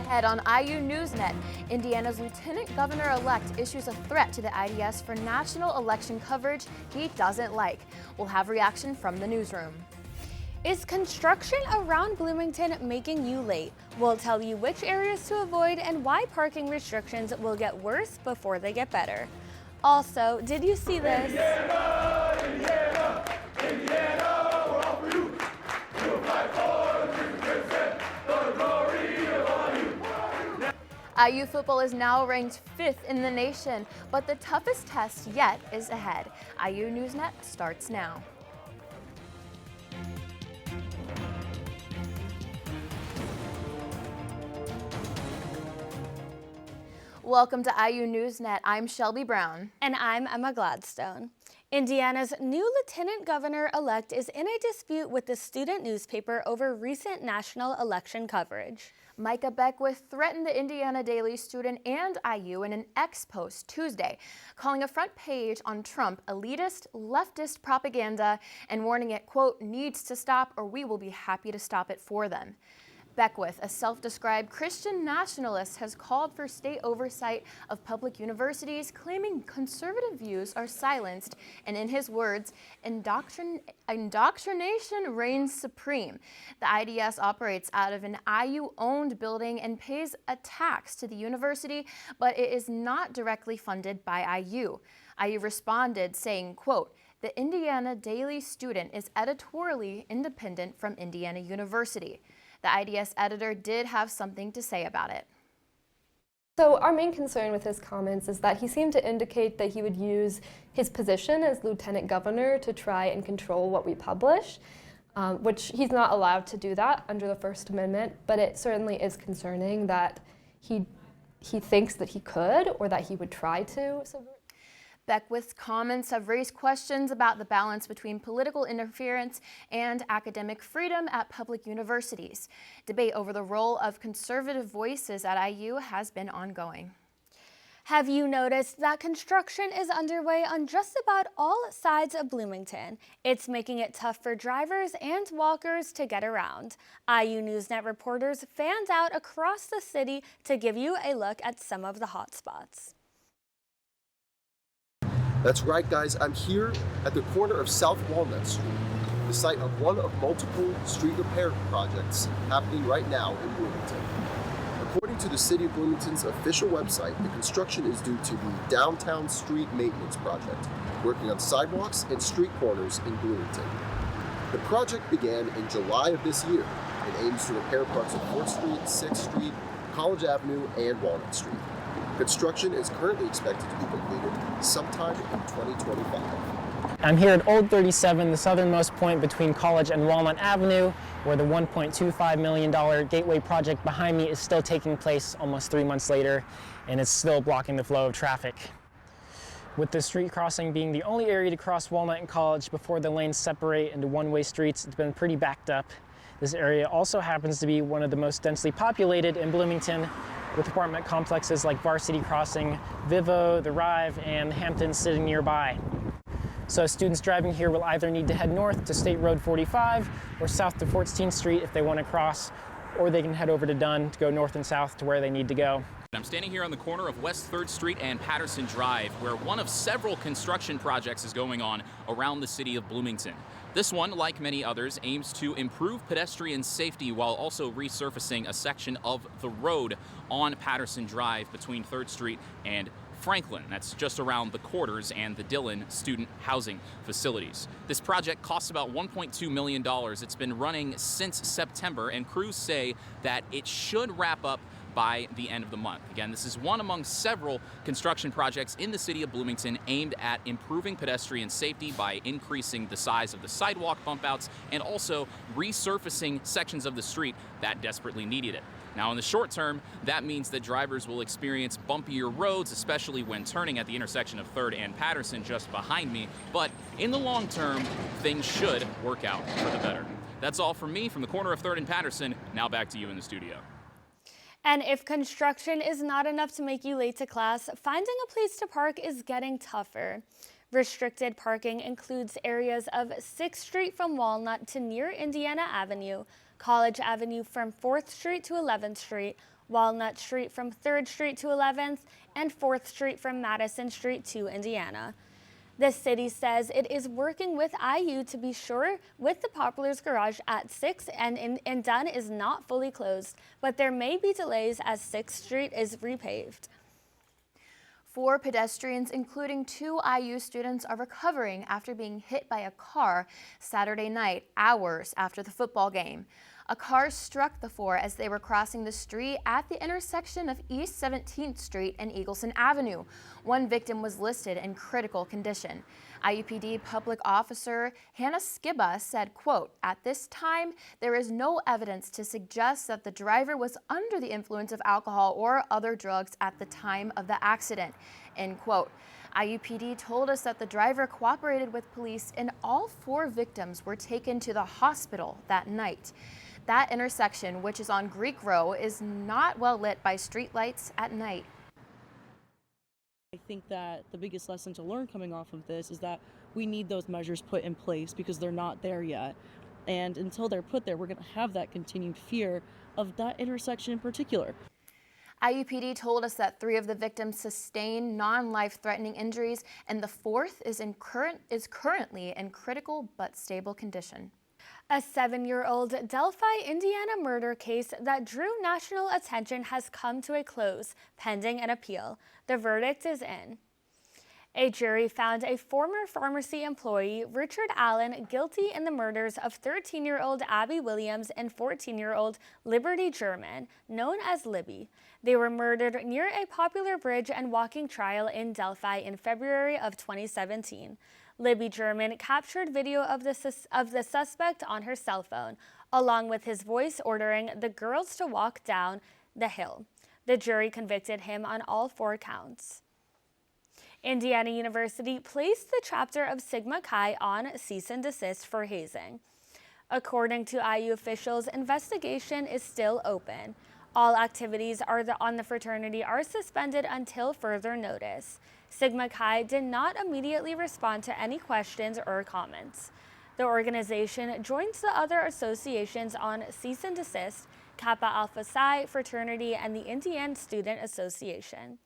ahead on IU NewsNet, Indiana's Lieutenant Governor-Elect issues a threat to the IDS for national election coverage he doesn't like. We'll have reaction from the newsroom. Is construction around Bloomington making you late? We'll tell you which areas to avoid and why parking restrictions will get worse before they get better. Also, did you see this? Indiana, Indiana, Indiana, we're all for you. We'll fight for the glory of IU. IU football is now ranked 5th in the nation, but the toughest test yet is ahead. IU NewsNet starts now. Welcome to IU NewsNet. I'm Shelby Brown. And I'm Emma Gladstone. Indiana's new lieutenant governor-elect is in a dispute with the student newspaper over recent national election coverage. Micah Beckwith threatened the Indiana Daily Student and IU in an X post Tuesday, calling a front page on Trump elitist, leftist propaganda and warning it, quote, needs to stop or we will be happy to stop it for them. Beckwith, a self-described Christian nationalist, has called for state oversight of public universities, claiming conservative views are silenced, and in his words, indoctrination reigns supreme. The IDS operates out of an IU-owned building and pays a tax to the university, but it is not directly funded by IU. IU responded saying, quote, the Indiana Daily Student is editorially independent from Indiana University. The IDS editor did have something to say about it. So our main concern with his comments is that he seemed to indicate that he would use his position as lieutenant governor to try and control what we publish, which he's not allowed to do that under the First Amendment, but it certainly is concerning that he thinks that he could or that he would try to. Beckwith's comments have raised questions about the balance between political interference and academic freedom at public universities. Debate over the role of conservative voices at IU has been ongoing. Have you noticed that construction is underway on just about all sides of Bloomington? It's making it tough for drivers and walkers to get around. IU NewsNet reporters fanned out across the city to give you a look at some of the hot spots. That's right, guys. I'm here at the corner of South Walnut Street, the site of one of multiple street repair projects happening right now in Bloomington. According to the City of Bloomington's official website, the construction is due to the Downtown Street Maintenance Project, working on sidewalks and street corners in Bloomington. The project began in July of this year and aims to repair parts of 4th Street, 6th Street, College Avenue, and Walnut Street. Construction is currently expected to be completed sometime in 2025. I'm here at Old 37, the southernmost point between College and Walnut Avenue, where the $1.25 million gateway project behind me is still taking place almost 3 months later, and it's still blocking the flow of traffic. With the street crossing being the only area to cross Walnut and College before the lanes separate into one-way streets, it's been pretty backed up. This area also happens to be one of the most densely populated in Bloomington, with apartment complexes like Varsity Crossing, Vivo, The Rive, and Hampton sitting nearby. So students driving here will either need to head north to State Road 45 or south to 14th Street if they want to cross, or they can head over to Dunn to go north and south to where they need to go. I'm standing here on the corner of West 3rd Street and Patterson Drive, where one of several construction projects is going on around the city of Bloomington. This one, like many others, aims to improve pedestrian safety while also resurfacing a section of the road on Patterson Drive between 3rd Street and Franklin. That's just around the quarters and the Dillon student housing facilities. This project costs about $1.2 million. It's been running since September, and crews say that it should wrap up by the end of the month. Again, this is one among several construction projects in the city of Bloomington aimed at improving pedestrian safety by increasing the size of the sidewalk bump outs and also resurfacing sections of the street that desperately needed it. Now, in the short term, that means that drivers will experience bumpier roads, especially when turning at the intersection of 3rd and Patterson just behind me. But in the long term, things should work out for the better. That's all from me from the corner of 3rd and Patterson. Now back to you in the studio. And if construction is not enough to make you late to class, finding a place to park is getting tougher. Restricted parking includes areas of 6th Street from Walnut to near Indiana Avenue, College Avenue from 4th Street to 11th Street, Walnut Street from 3rd Street to 11th, and 4th Street from Madison Street to Indiana. The city says it is working with IU to be sure with the Poplar's Garage at 6 and Dunn is not fully closed, but there may be delays as 6th Street is repaved. 4 pedestrians, including 2 IU students, are recovering after being hit by a car Saturday night, hours after the football game. A car struck the 4 as they were crossing the street at the intersection of East 17th Street and Eagleson Avenue. One victim was listed in critical condition. IUPD Public Officer Hannah Skibba said, quote, "At this time, there is no evidence to suggest that the driver was under the influence of alcohol or other drugs at the time of the accident," end quote. IUPD told us that the driver cooperated with police and all 4 victims were taken to the hospital that night. That intersection, which is on Greek Row, is not well lit by street lights at night. I think that the biggest lesson to learn coming off of this is that we need those measures put in place because they're not there yet. And until they're put there, we're going to have that continued fear of that intersection in particular. IUPD told us that 3 of the victims sustained non-life-threatening injuries, and the 4th is currently in critical but stable condition. A 7-year-old Delphi, Indiana murder case that drew national attention has come to a close, pending an appeal. The verdict is in. A jury found a former pharmacy employee, Richard Allen, guilty in the murders of 13-year-old Abby Williams and 14-year-old Liberty German, known as Libby. They were murdered near a popular bridge and walking trail in Delphi in February of 2017. Libby German captured video of the suspect on her cell phone, along with his voice ordering the girls to walk down the hill. The jury convicted him on all 4 counts. Indiana University placed the chapter of Sigma Chi on cease and desist for hazing. According to IU officials, investigation is still open. All activities on the fraternity are suspended until further notice. Sigma Chi did not immediately respond to any questions or comments. The organization joins the other associations on cease and desist, Kappa Alpha Psi fraternity, and the Indiana Student Association.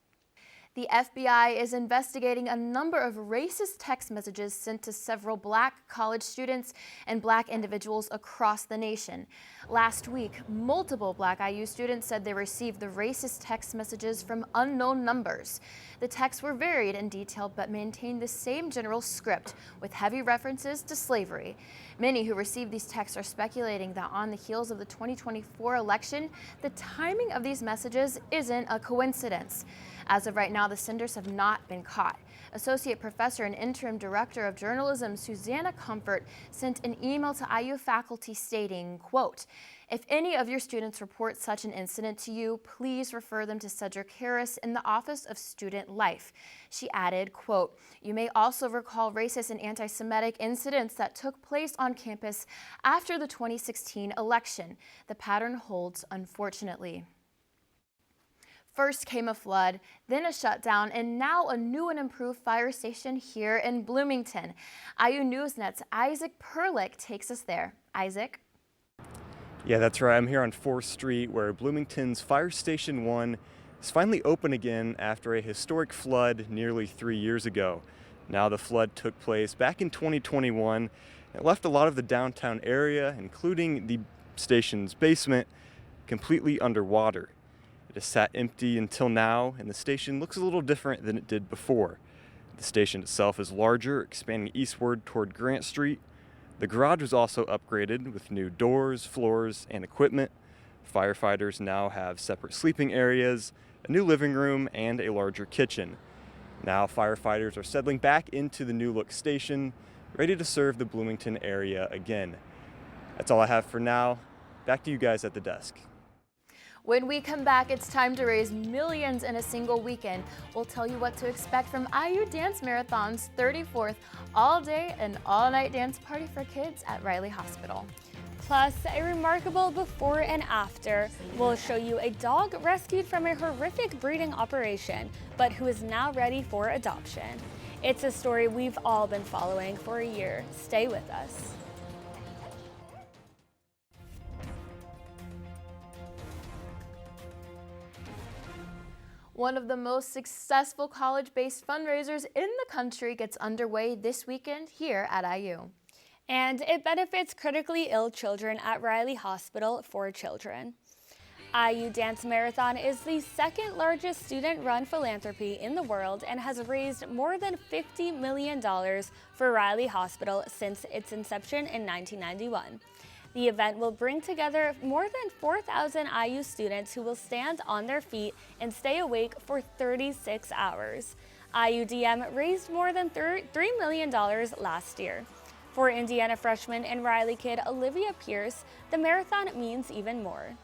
The FBI is investigating a number of racist text messages sent to several Black college students and Black individuals across the nation. Last week, multiple Black IU students said they received the racist text messages from unknown numbers. The texts were varied in detail but maintained the same general script, with heavy references to slavery. Many who received these texts are speculating that on the heels of the 2024 election, the timing of these messages isn't a coincidence. As of right now, the senders have not been caught. Associate Professor and Interim Director of Journalism Susanna Comfort sent an email to IU faculty stating, quote, "If any of your students report such an incident to you, please refer them to Cedric Harris in the Office of Student Life." She added, quote, "You may also recall racist and anti-Semitic incidents that took place on campus after the 2016 election. The pattern holds, unfortunately." First came a flood, then a shutdown, and now a new and improved fire station here in Bloomington. IU NewsNet's Isaac Perlick takes us there. Isaac? Yeah, that's right. I'm here on 4th Street where Bloomington's Fire Station 1 is finally open again after a historic flood nearly 3 years ago. Now the flood took place back in 2021. It left a lot of the downtown area, including the station's basement, completely underwater. It has sat empty until now, and the station looks a little different than it did before. The station itself is larger, expanding eastward toward Grant Street. The garage was also upgraded with new doors, floors, and equipment. Firefighters now have separate sleeping areas, a new living room, and a larger kitchen. Now firefighters are settling back into the new look station, ready to serve the Bloomington area again. That's all I have for now. Back to you guys at the desk. When we come back, it's time to raise millions in a single weekend. We'll tell you what to expect from IU Dance Marathon's 34th all-day and all-night dance party for kids at Riley Hospital. Plus, a remarkable before and after. We'll show you a dog rescued from a horrific breeding operation, but who is now ready for adoption. It's a story we've all been following for a year. Stay with us. One of the most successful college-based fundraisers in the country gets underway this weekend here at IU. And it benefits critically ill children at Riley Hospital for Children. IU Dance Marathon is the second largest student-run philanthropy in the world and has raised more than $50 million for Riley Hospital since its inception in 1991. The event will bring together more than 4,000 IU students who will stand on their feet and stay awake for 36 hours. IUDM raised more than $3 million last year. For Indiana freshman and Riley kid Olivia Pierce, the marathon means even more.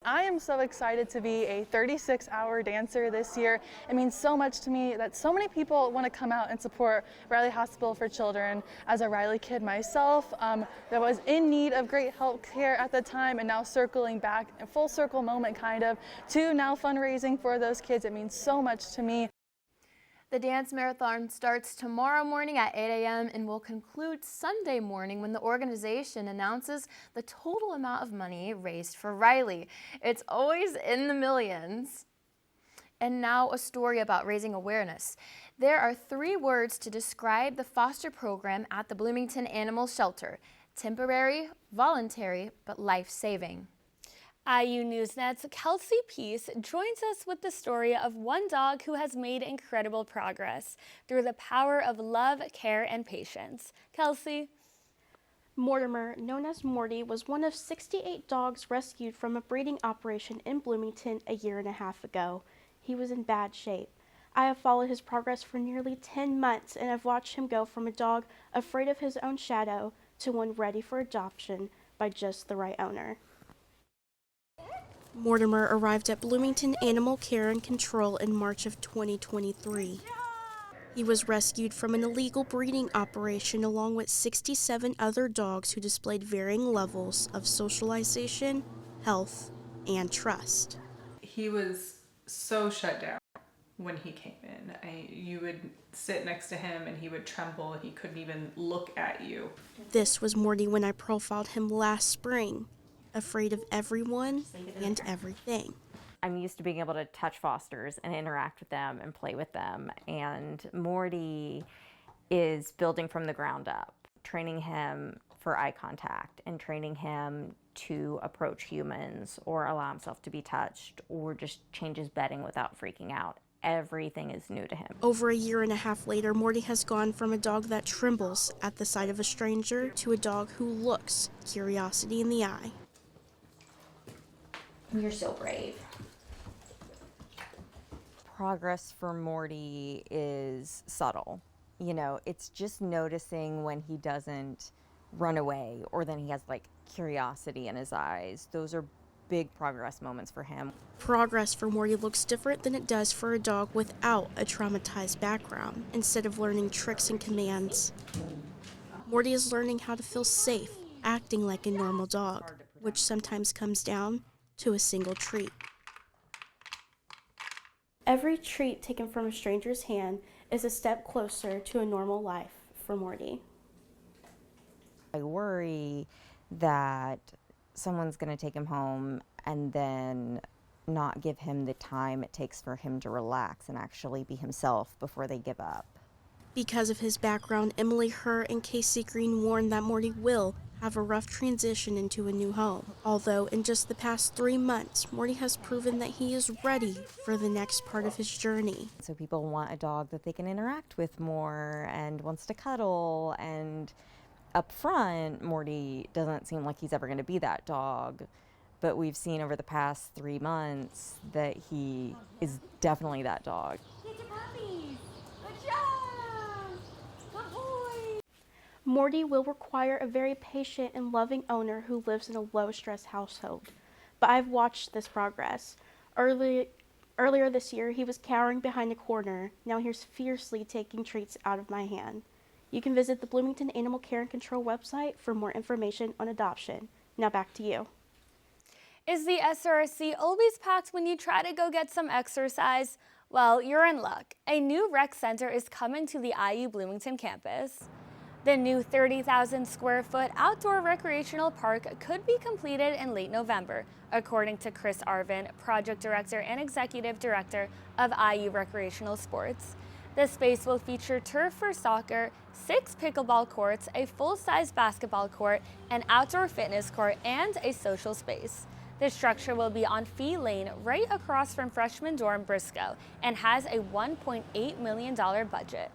I am so excited to be a 36-hour dancer this year. It means so much to me that so many people want to come out and support Riley Hospital for Children. As a Riley kid myself, that was in need of great health care at the time, and now circling back, a full circle moment kind of, to now fundraising for those kids. It means so much to me. The dance marathon starts tomorrow morning at 8 a.m. and will conclude Sunday morning when the organization announces the total amount of money raised for Riley. It's always in the millions. And now a story about raising awareness. There are 3 words to describe the foster program at the Bloomington Animal Shelter: temporary, voluntary, but life-saving. IU NewsNet's Kelsey Peace joins us with the story of one dog who has made incredible progress through the power of love, care, and patience. Kelsey. Mortimer, known as Morty, was one of 68 dogs rescued from a breeding operation in Bloomington a year and a half ago. He was in bad shape. I have followed his progress for nearly 10 months and have watched him go from a dog afraid of his own shadow to one ready for adoption by just the right owner. Mortimer arrived at Bloomington Animal Care and Control in March of 2023. He was rescued from an illegal breeding operation along with 67 other dogs who displayed varying levels of socialization, health, and trust. He was so shut down when he came in. You would sit next to him and he would tremble. He couldn't even look at you. This was Morty when I profiled him last spring. Afraid of everyone and everything. I'm used to being able to touch fosters and interact with them and play with them, and Morty is building from the ground up, training him for eye contact and training him to approach humans or allow himself to be touched or just change his bedding without freaking out. Everything is new to him. Over a year and a half later, Morty has gone from a dog that trembles at the sight of a stranger to a dog who looks curiosity in the eye. You're so brave. Progress for Morty is subtle. You know, it's just noticing when he doesn't run away or then he has like curiosity in his eyes. Those are big progress moments for him. Progress for Morty looks different than it does for a dog without a traumatized background. Instead of learning tricks and commands, Morty is learning how to feel safe, acting like a normal dog, which sometimes comes down to a single treat. Every treat taken from a stranger's hand is a step closer to a normal life for Morty. I worry that someone's going to take him home and then not give him the time it takes for him to relax and actually be himself before they give up. Because of his background, Emily Herr and Casey Green warned that Morty will have a rough transition into a new home. Although in just the past 3 months, Morty has proven that he is ready for the next part of his journey. So people want a dog that they can interact with more and wants to cuddle, and up front, Morty doesn't seem like he's ever going to be that dog. But we've seen over the past 3 months that he is definitely that dog. Morty will require a very patient and loving owner who lives in a low-stress household. But I've watched this progress. Earlier this year, he was cowering behind a corner. Now he's fiercely taking treats out of my hand. You can visit the Bloomington Animal Care and Control website for more information on adoption. Now back to you. Is the SRC always packed when you try to go get some exercise? Well, you're in luck. A new rec center is coming to the IU Bloomington campus. The new 30,000 square foot outdoor recreational park could be completed in late November, according to Chris Arvin, project director and executive director of IU Recreational Sports. The space will feature turf for soccer, 6 pickleball courts, a full-size basketball court, an outdoor fitness court, and a social space. The structure will be on Fee Lane, right across from Freshman Dorm Briscoe, and has a $1.8 million budget.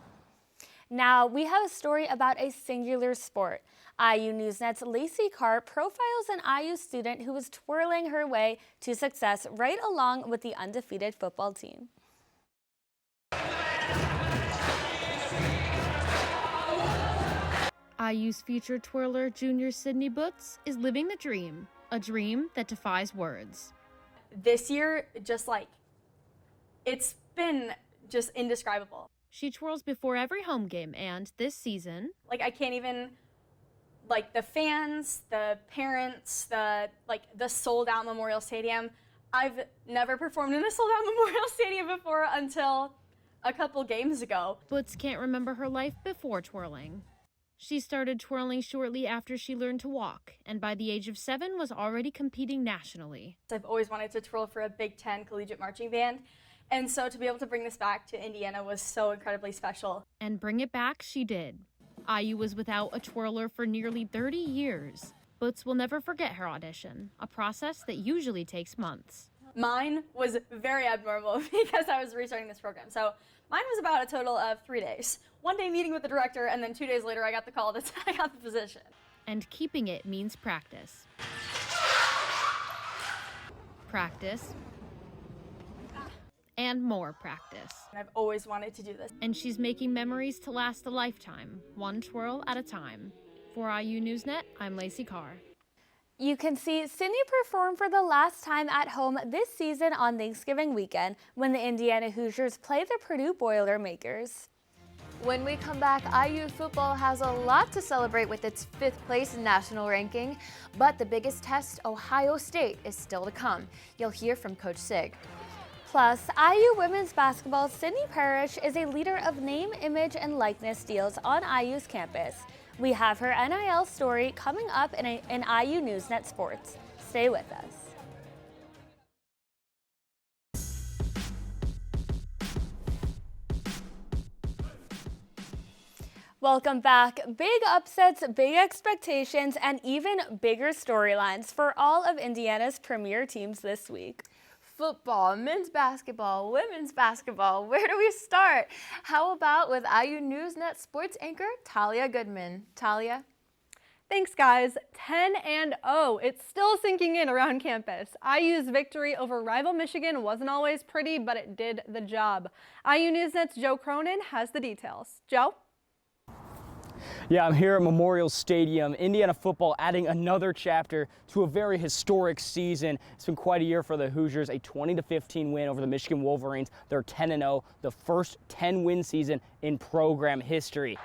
Now, we have a story about a singular sport. IU NewsNet's Lacey Carr profiles an IU student who was twirling her way to success right along with the undefeated football team. IU's featured twirler, junior Sydney Butts, is living the dream, a dream that defies words. This year, it's been just indescribable. She twirls before every home game, and this season, I can't even, the fans, the parents, the sold-out Memorial Stadium. I've never performed in a sold-out Memorial Stadium before until a couple games ago. Butts can't remember her life before twirling. She started twirling shortly after she learned to walk, and by the age of 7 was already competing nationally. I've always wanted to twirl for a Big Ten collegiate marching band. And so to be able to bring this back to Indiana was so incredibly special. And bring it back she did. IU was without a twirler for nearly 30 years. Butts will never forget her audition, a process that usually takes months. Mine was very abnormal because I was restarting this program. So mine was about a total of 3 days. 1 day meeting with the director, and then 2 days later I got the call that I got the position. And keeping it means practice. Practice. And more practice. I've always wanted to do this. And she's making memories to last a lifetime, one twirl at a time. For IU NewsNet, I'm Lacey Carr. You can see Sydney perform for the last time at home this season on Thanksgiving weekend when the Indiana Hoosiers play the Purdue Boilermakers. When we come back, IU football has a lot to celebrate with its 5th place national ranking, but the biggest test, Ohio State, is still to come. You'll hear from Coach Sig. Plus, IU women's basketball Sydney Parrish is a leader of name, image, and likeness deals on IU's campus. We have her NIL story coming up in IU NewsNet Sports. Stay with us. Welcome back. Big upsets, big expectations, and even bigger storylines for all of Indiana's premier teams this week. Football, men's basketball, women's basketball. Where do we start? How about with IU NewsNet sports anchor Talia Goodman? Talia? Thanks, guys. 10-0. It's still sinking in around campus. IU's victory over rival Michigan wasn't always pretty, but it did the job. IU NewsNet's Joe Cronin has the details. Joe? Yeah, I'm here at Memorial Stadium. Indiana football adding another chapter to a very historic season. It's been quite a year for the Hoosiers, a 20-15 win over the Michigan Wolverines. They're 10-0, the first 10-win season in program history.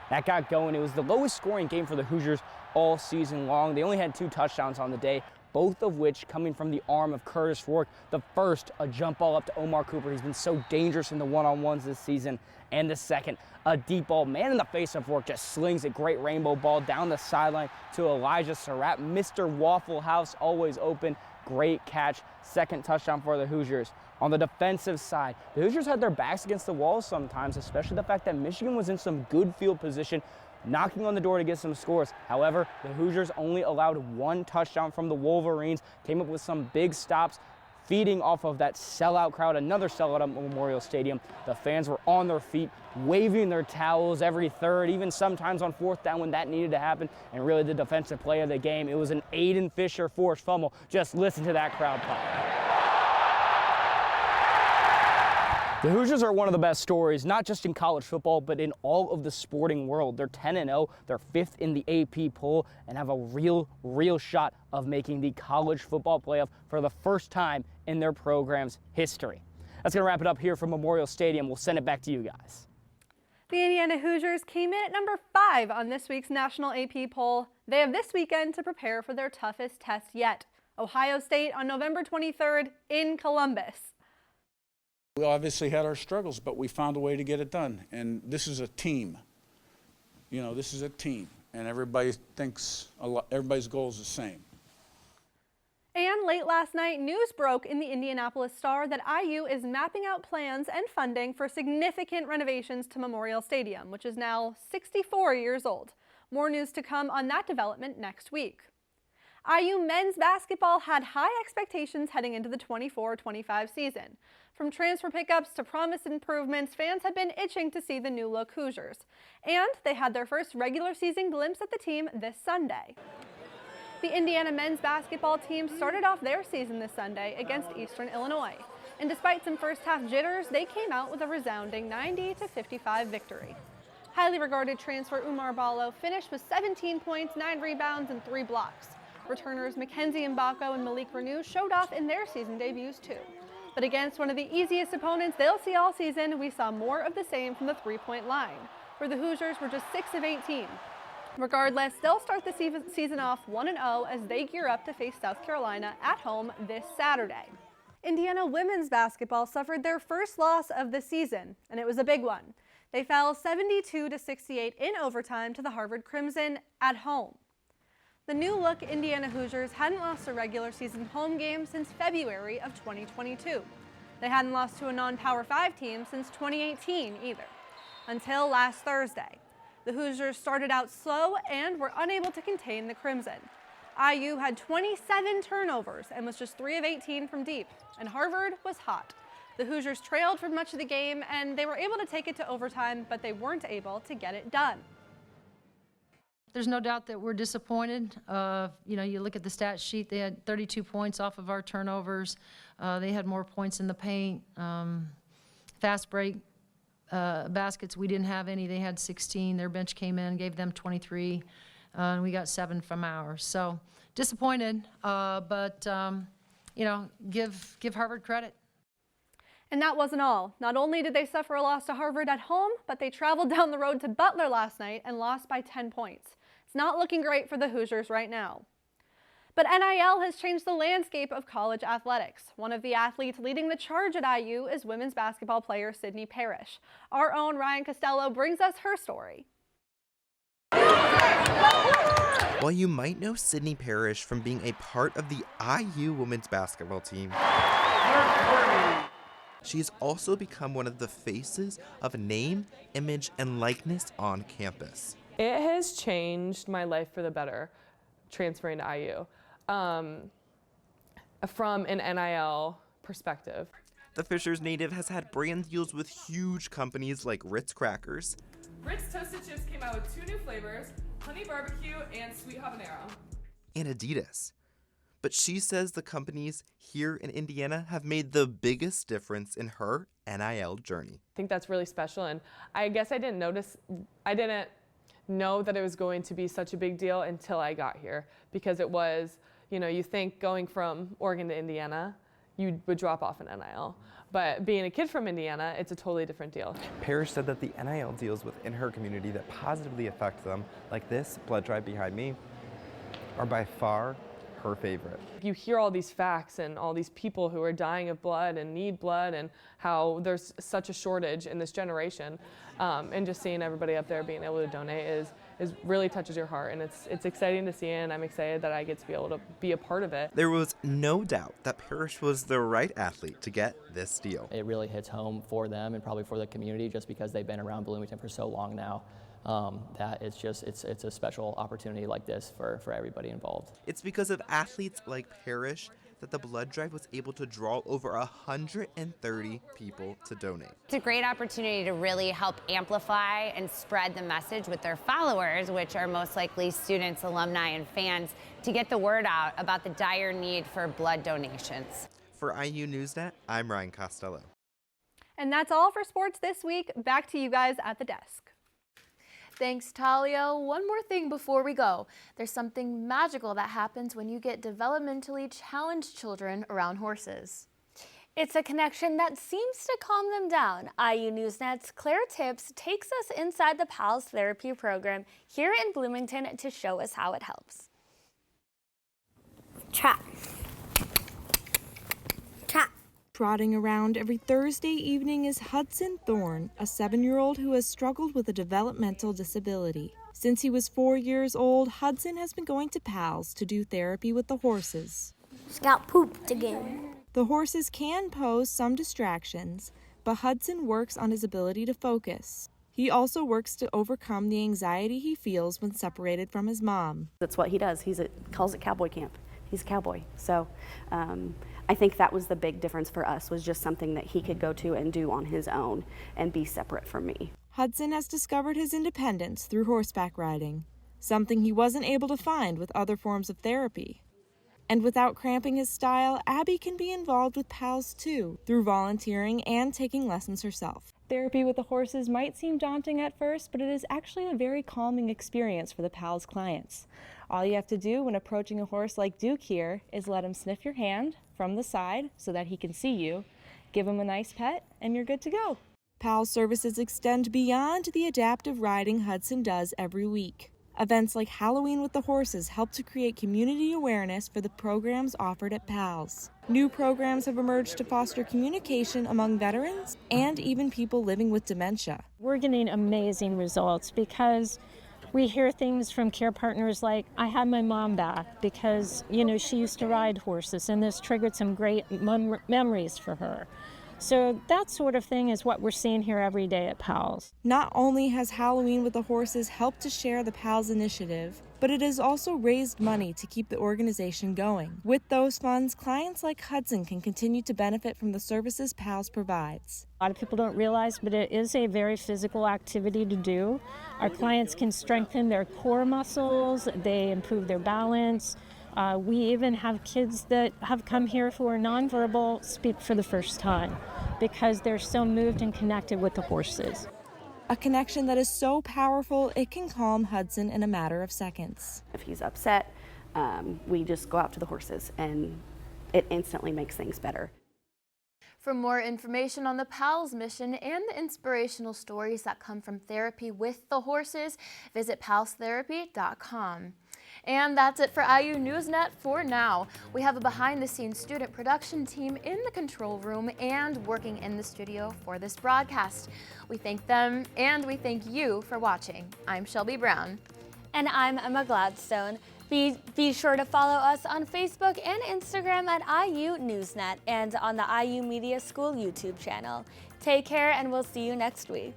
That got going. It was the lowest scoring game for the Hoosiers all season long. They only had 2 touchdowns on the day, both of which coming from the arm of Curtis Rourke. The first, a jump ball up to Omar Cooper. He's been so dangerous in the one-on-ones this season. And the second, a deep ball, man in the face of Rourke, just slings a great rainbow ball down the sideline to Elijah Surratt. Mr. Waffle House always open. Great catch. Second touchdown for the Hoosiers. On the defensive side, the Hoosiers had their backs against the wall sometimes, especially the fact that Michigan was in some good field position, knocking on the door to get some scores. However, the Hoosiers only allowed 1 touchdown from the Wolverines, came up with some big stops, feeding off of that sellout crowd, another sellout at Memorial Stadium. The fans were on their feet, waving their towels every third, even sometimes on 4th down when that needed to happen. And really the defensive play of the game, it was an Aiden Fisher forced fumble. Just listen to that crowd pop. The Hoosiers are one of the best stories, not just in college football, but in all of the sporting world. They're 10-0, they're 5th in the AP poll, and have a real shot of making the college football playoff for the first time in their program's history. That's going to wrap it up here from Memorial Stadium. We'll send it back to you guys. The Indiana Hoosiers came in at number 5 on this week's national AP poll. They have this weekend to prepare for their toughest test yet, Ohio State on November 23rd in Columbus. We obviously had our struggles, but we found a way to get it done. And this is a team. you know, this is a team, and everybody thinks everybody's goal is the same. And late last night, news broke in the Indianapolis Star that IU is mapping out plans and funding for significant renovations to Memorial Stadium, which is now 64 years old. More news to come on that development next week. IU men's basketball had high expectations heading into the 24-25 season. From transfer pickups to promised improvements, fans have been itching to see the new-look Hoosiers. And they had their first regular season glimpse at the team this Sunday. The Indiana men's basketball team started off their season this Sunday against Eastern Illinois. And despite some first-half jitters, they came out with a resounding 90-55 victory. Highly regarded transfer Umar Ballo finished with 17 points, 9 rebounds, and 3 blocks. Returners Mackenzie Mbako and Malik Renew showed off in their season debuts too. But against one of the easiest opponents they'll see all season, we saw more of the same from the three-point line, where the Hoosiers were just 6 of 18. Regardless, they'll start the season off 1-0 as they gear up to face South Carolina at home this Saturday. Indiana women's basketball suffered their first loss of the season, and it was a big one. They fell 72-68 in overtime to the Harvard Crimson at home. The new-look Indiana Hoosiers hadn't lost a regular season home game since February of 2022. They hadn't lost to a non-Power 5 team since 2018 either, until last Thursday. The Hoosiers started out slow and were unable to contain the Crimson. IU had 27 turnovers and was just 3 of 18 from deep, and Harvard was hot. The Hoosiers trailed for much of the game, and they were able to take it to overtime, but they weren't able to get it done. There's no doubt that we're disappointed. You know, you look at the stat sheet, they had 32 points off of our turnovers. They had more points in the paint. Fast break baskets, we didn't have any. They had 16. Their bench came in, gave them 23, and we got 7 from ours. So disappointed, but you know, give Harvard credit. And that wasn't all. Not only did they suffer a loss to Harvard at home, but they traveled down the road to Butler last night and lost by 10 points. It's not looking great for the Hoosiers right now. But NIL has changed the landscape of college athletics. One of the athletes leading the charge at IU is women's basketball player Sydney Parrish. Our own Ryan Costello brings us her story. While you might know Sydney Parrish from being a part of the IU women's basketball team, she's also become one of the faces of name, image, and likeness on campus. It has changed my life for the better, transferring to IU, from an NIL perspective. The Fishers native has had brand deals with huge companies like Ritz Crackers. Ritz Toasted Chips came out with 2 new flavors, honey barbecue and sweet habanero. And Adidas. But she says the companies here in Indiana have made the biggest difference in her NIL journey. I think that's really special, and I guess I didn't know that it was going to be such a big deal until I got here, because it was, you know, you think going from Oregon to Indiana, you would drop off in NIL. But being a kid from Indiana, it's a totally different deal. Parrish said that the NIL deals within her community that positively affect them, like this blood drive behind me, are by far her favorite. You hear all these facts and all these people who are dying of blood and need blood, and how there's such a shortage in this generation, and just seeing everybody up there being able to donate is really touches your heart, and it's exciting to see, and I'm excited that I get to be able to be a part of it. There was no doubt that Parrish was the right athlete to get this deal. It really hits home for them and probably for the community, just because they've been around Bloomington for so long now. That it's a special opportunity like this for everybody involved. It's because of athletes like Parrish that the blood drive was able to draw over 130 people to donate. It's a great opportunity to really help amplify and spread the message with their followers, which are most likely students, alumni, and fans, to get the word out about the dire need for blood donations. For IU NewsNet, I'm Ryan Costello. And that's all for sports this week. Back to you guys at the desk. Thanks, Talia. One more thing before we go. There's something magical that happens when you get developmentally challenged children around horses. It's a connection that seems to calm them down. IU NewsNet's Claire Tips takes us inside the PALS therapy program here in Bloomington to show us how it helps. Trap. Trap. Trotting around every Thursday evening is Hudson Thorne, a 7-year-old who has struggled with a developmental disability. Since he was 4 years old, Hudson has been going to PALS to do therapy with the horses. Scout pooped again. The horses can pose some distractions, but Hudson works on his ability to focus. He also works to overcome the anxiety he feels when separated from his mom. That's what he does. He calls it cowboy camp. He's a cowboy. So I think that was the big difference for us, was just something that he could go to and do on his own and be separate from me. Hudson has discovered his independence through horseback riding, something he wasn't able to find with other forms of therapy. And without cramping his style, Abby can be involved with PALS too, through volunteering and taking lessons herself. Therapy with the horses might seem daunting at first, but it is actually a very calming experience for the PALS clients. All you have to do when approaching a horse like Duke here is let him sniff your hand from the side so that he can see you, give him a nice pet, and you're good to go. PALS services extend beyond the adaptive riding Hudson does every week. Events like Halloween with the Horses help to create community awareness for the programs offered at PALS. New programs have emerged to foster communication among veterans and even people living with dementia. We're getting amazing results because we hear things from care partners like, I had my mom back because, she used to ride horses and this triggered some great memories for her. So that sort of thing is what we're seeing here every day at PALS. Not only has Halloween with the Horses helped to share the PALS initiative, but it has also raised money to keep the organization going. With those funds, clients like Hudson can continue to benefit from the services PALS provides. A lot of people don't realize, but it is a very physical activity to do. Our clients can strengthen their core muscles, they improve their balance. We even have kids that have come here who are nonverbal speak for the first time because they're so moved and connected with the horses. A connection that is so powerful it can calm Hudson in a matter of seconds. If he's upset, we just go out to the horses and it instantly makes things better. For more information on the PALS mission and the inspirational stories that come from therapy with the horses, visit palstherapy.com. And that's it for IU NewsNet for now. We have a behind-the-scenes student production team in the control room and working in the studio for this broadcast. We thank them and we thank you for watching. I'm Shelby Brown. And I'm Emma Gladstone. Be sure to follow us on Facebook and Instagram at IU NewsNet and on the IU Media School YouTube channel. Take care and we'll see you next week.